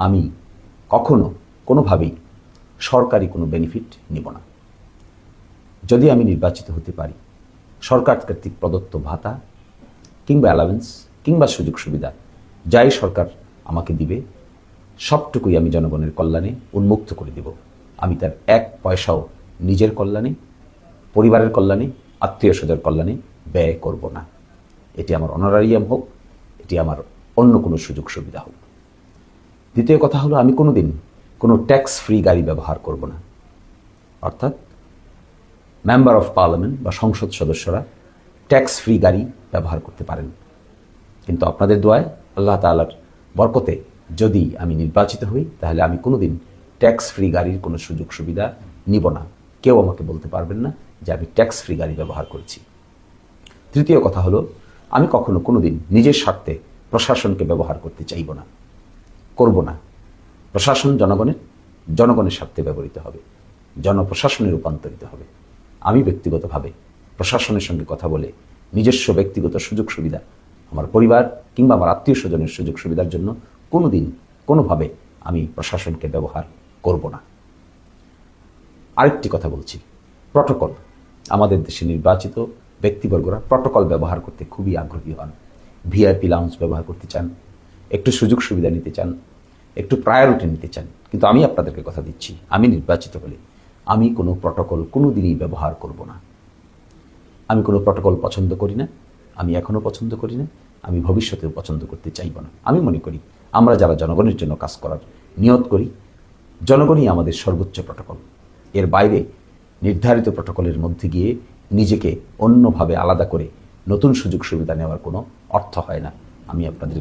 আমি কখনো কোনোভাবেই সরকারি কোনো বেনিফিট নিব না। যদি আমি নির্বাচিত হতে পারি, সরকার কর্তৃক প্রদত্ত ভাতা কিংবা অ্যালাউন্স কিংবা সুযোগ সুবিধা যাই সরকার আমাকে দিবে, সবটুকুই আমি জনগণের কল্যাণে উন্মুক্ত করে দেব। আমি তার এক পয়সাও নিজের কল্যাণে, পরিবারের কল্যাণে, আত্মীয় স্বজনের কল্যাণে ব্যয় করব না। এটি আমার অনারারিয়াম হোক, এটি আমার অন্য কোনো সুযোগ সুবিধা হোক। দ্বিতীয় কথা হলো, আমি কোনোদিন কোনো ট্যাক্স ফ্রি গাড়ি ব্যবহার করব না। অর্থাৎ মেম্বার অফ পার্লামেন্ট বা সংসদ সদস্যরা ট্যাক্স ফ্রি গাড়ি ব্যবহার করতে পারেন, কিন্তু আপনাদের দোয়ায়, আল্লাহ তাআলার বরকতে যদি আমি নির্বাচিত হই, তাহলে আমি কোনোদিন ট্যাক্স ফ্রি গাড়ির কোনো সুযোগ সুবিধা নিব না। কেউ আমাকে বলতে পারবেন না যে আমি ট্যাক্স ফ্রি গাড়ি ব্যবহার করেছি। তৃতীয় কথা হলো, আমি কখনো কোনোদিন নিজের স্বার্থে প্রশাসনকে ব্যবহার করতে চাইব না, করব না। প্রশাসন জনগণের স্বার্থে ব্যবহৃত হবে, জনপ্রশাসনে রূপান্তরিত হবে। আমি ব্যক্তিগতভাবে প্রশাসনের সঙ্গে কথা বলে নিজস্ব ব্যক্তিগত সুযোগ সুবিধা, আমার পরিবার কিংবা আমার আত্মীয় স্বজনের সুযোগ সুবিধার জন্য কোনোদিন কোনোভাবে আমি প্রশাসনকে ব্যবহার করব না। আরেকটি কথা বলছি, প্রটোকল। আমাদের দেশে নির্বাচিত ব্যক্তিবর্গরা প্রটোকল ব্যবহার করতে খুবই আগ্রহী হন। ভিআইপি লাউঞ্জ ব্যবহার করতে চান, একটু সুযোগ সুবিধা নিতে চান, একটু প্রায়োরিটি নিতে চান। কিন্তু আমি আপনাদেরকে কথা দিচ্ছি, আমি নির্বাচিত হলে আমি কোনো প্রটোকল কোনো দিনই ব্যবহার করব না। আমি কোনো প্রটোকল পছন্দ করি না, আমি এখনও পছন্দ করি না, আমি ভবিষ্যতেও পছন্দ করতে চাইব না। আমি মনে করি আমরা যারা জনগণের জন্য কাজ করার নিয়ত করি, জনগণই আমাদের সর্বোচ্চ প্রটোকল। এর বাইরে নির্ধারিত প্রটোকলের মধ্যে গিয়ে নিজেকে অন্যভাবে আলাদা করে নতুন সুযোগ সুবিধা নেওয়ার কোনো অর্থ হয় না। আমি আপনাদের